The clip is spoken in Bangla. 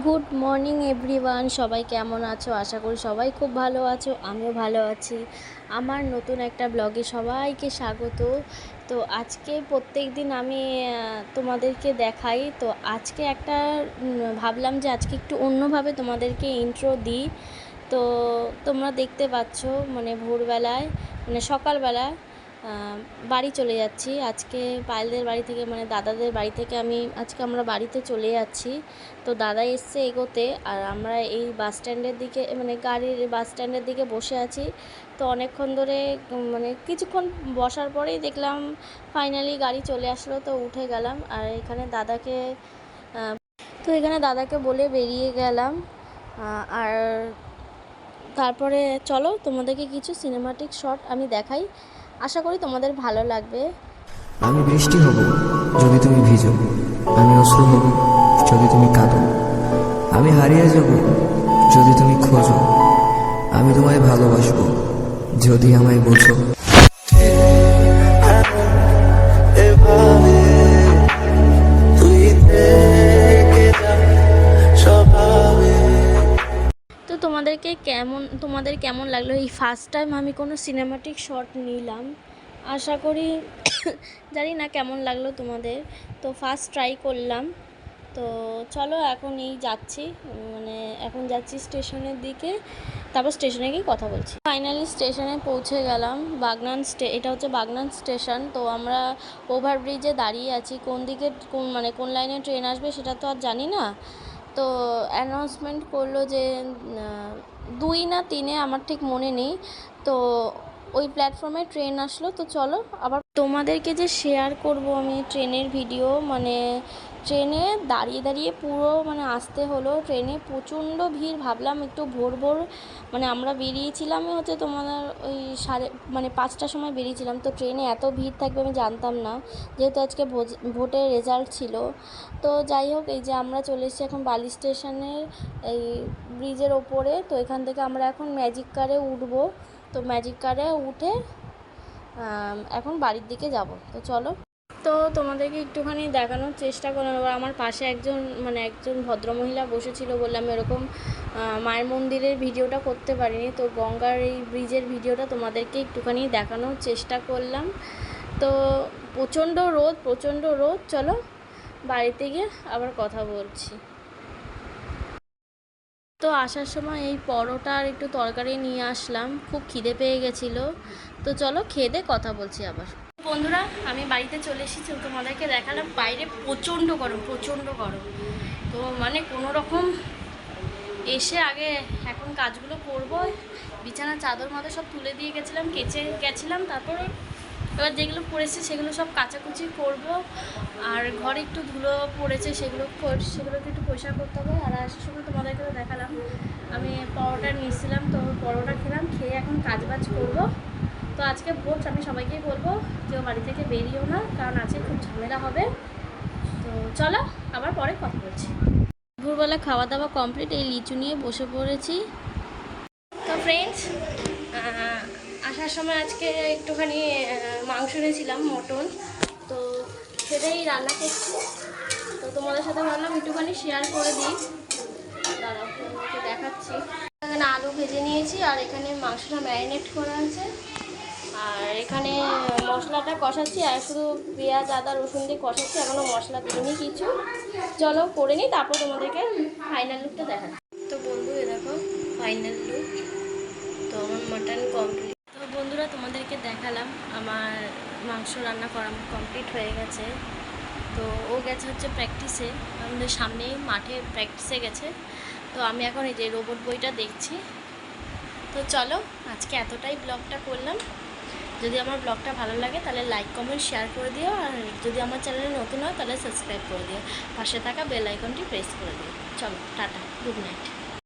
গুড মর্নিং এভরিওয়ান, সবাই কেমন আছো? আশা করি সবাই খুব ভালো আছো, আমিও ভালো আছি। আমার নতুন একটা ব্লগে সবাইকে স্বাগত। তো আজকে প্রত্যেক দিন আমি তোমাদেরকে দেখাই, তো আজকে একটা ভাবলাম যে আজকে একটু অন্যভাবে তোমাদেরকে ইন্ট্রো দিই। তো তোমরা দেখতে পাচ্ছ মানে ভোরবেলায় মানে সকালবেলা বাড়ি চলে যাচ্ছি আজকে পায়েলদের বাড়ি থেকে, মানে দাদাদের বাড়ি থেকে আমরা বাড়িতে চলে যাচ্ছি। তো দাদা এসছে এগোতে, আর আমরা এই বাস স্ট্যান্ডের দিকে মানে গাড়ির বাস স্ট্যান্ডের দিকে বসে আছি। তো অনেকক্ষণ ধরে মানে কিছুক্ষণ বসার পরেই দেখলাম ফাইনালি গাড়ি চলে আসলো, তো উঠে গেলাম। আর এখানে দাদাকে বলে বেরিয়ে গেলাম। আর তারপরে চলো তোমাদেরকে কিছু সিনেমাটিক শট আমি দেখাই, আশা করি তোমাদের ভালো লাগবে। আমি বৃষ্টি হব যদি তুমি ভিজো, আমি অশ্রু হব যদি তুমি কাঁদো, আমি হারিয়ে যাব যদি তুমি খোঁজো, আমি তোমায় ভালোবাসবো যদি আমায় বোঝো। তো তোমাদের কেমন লাগলো? এই ফার্স্ট টাইম আমি কোনো সিনেমাটিক শট নিলাম, আশা করি জানি না কেমন লাগলো তোমাদের। তো ফার্স্ট ট্রাই করলাম। তো চলো এখন এখন যাচ্ছি স্টেশনের দিকে, তারপর স্টেশনে গিয়ে কথা বলছি। ফাইনালি স্টেশনে পৌঁছে গেলাম। এটা হচ্ছে বাগনান স্টেশন। তো আমরা ওভারব্রিজে দাঁড়িয়ে আছি, কোন লাইনে ট্রেন আসবে সেটা তো আর জানি না। তো অ্যানাউন্সমেন্ট করলো যে 2 না 3-এ, আমার ঠিক মনে নেই। তো ওই প্ল্যাটফর্মে ট্রেন আসলো। তো চলো আবার তোমাদেরকে যে শেয়ার করব আমি ট্রেনের ভিডিও, মানে ট্রেনে দাঁড়িয়ে দাঁড়িয়ে পুরো মানে আসতে হলো। ট্রেনে প্রচণ্ড ভিড়, ভাবলাম একটু ভোর মানে আমরা বেরিয়েছিলাম হচ্ছে তোমাদের ওই 5টার সময় বেরিয়েছিলাম। তো ট্রেনে এত ভিড় থাকবে আমি জানতাম না, যেহেতু আজকে ভোটের রেজাল্ট ছিল। তো যাই হোক, এই যে আমরা চলে এসেছি এখন বালি স্টেশনের এই ব্রিজের ওপরে। তো এখান থেকে আমরা এখন ম্যাজিক কারে উঠবো। তো ম্যাজিক কারে উঠে এখন বাড়ির দিকে যাব। তো চলো, তো তোমাদেরকে একটুখানি দেখানোর চেষ্টা করলাম। আমার পাশে একজন ভদ্রমহিলা বসেছিল বলে আমি এরকম মায়ের মন্দিরের ভিডিওটা করতে পারিনি। তো গঙ্গার এই ব্রিজের ভিডিওটা তোমাদেরকে একটুখানি দেখানোর চেষ্টা করলাম। তো প্রচণ্ড রোদ। চলো বাড়িতে গিয়ে আবার কথা বলছি। তো আসার সময় এই পরোটা আর একটু তরকারি নিয়ে আসলাম, খুব খিদে পেয়ে গেছিলো। তো চলো খেয়ে দিয়ে কথা বলছি আবার। বন্ধুরা, আমি বাড়িতে চলে এসেছি, তোমাদেরকে দেখালাম বাইরে প্রচণ্ড গরম। তো মানে কোনো রকম এসে আগে এখন কাজগুলো করবো। বিছানা চাদর মাদর সব তুলে দিয়ে গেছিলাম। তারপর এবার যেগুলো পড়েছে সেগুলো সব কাচাকুচি করব। আর ঘরে একটু ধুলো পড়েছে, সেগুলোকে একটু পরিষ্কার করতে হবে। আর আসার সময় তোমাদেরকে দেখালাম আমি পরোটা নিয়েছিলাম, তো পরোটা খেয়ে এখন কাজবাজ করব। তো আজকে ভোট, আমি সবাইকেই বলবো কেউ বাড়ি থেকে বেরিয়েও না, কারণ আজকে খুব ঝামেলা হবে। তো চলো আবার পরে কথা বলছি। দুপুরবেলা খাওয়া দাওয়া কমপ্লিট, এই লিচু নিয়ে বসে পড়েছি। তো ফ্রেন্ডস, আসার সময় আজকে একটুখানি মাংস এনেছিলাম, মটন। তো সেটাই রান্না করছি। তো তোমাদের সাথে ভাবলাম একটুখানি শেয়ার করে দিই। দাঁড়াও তোমাদেরকে দেখাচ্ছি। এখানে আলু ভেজে নিয়েছি, আর এখানে মাংসটা ম্যারিনেট করা আছে। আর এখানে মশলাটা কষাচ্ছি, আর শুধু পেঁয়াজ আদা রসুন দিয়ে কষাচ্ছি, এখনও মশলা দিইনি কিছু। চলো করে নিই, তারপর তোমাদেরকে ফাইনাল লুকটা দেখাচ্ছি। তো বন্ধু, এ দেখো ফাইনাল লুক। তো আমার মাটন কমপ্লিট। তো বন্ধুরা, তোমাদেরকে দেখালাম আমার মাংস রান্না করা কমপ্লিট হয়ে গেছে। তো ও গেছে হচ্ছে প্র্যাকটিসে, আমাদের সামনেই মাঠে প্র্যাকটিসে গেছে। তো আমি এখন এই যে রোবট বইটা দেখছি। তো চলো আজকে এতটাই ব্লগটা করলাম। যদি আমার ব্লগটা ভালো লাগে তাহলে লাইক কমেন্ট শেয়ার করে দিও, আর যদি আমার চ্যানেলে নতুন হয় তাহলে সাবস্ক্রাইব করে দিও, পাশে থাকা বেল আইকনটি প্রেস করে দিও। চলো টাটা, গুড নাইট।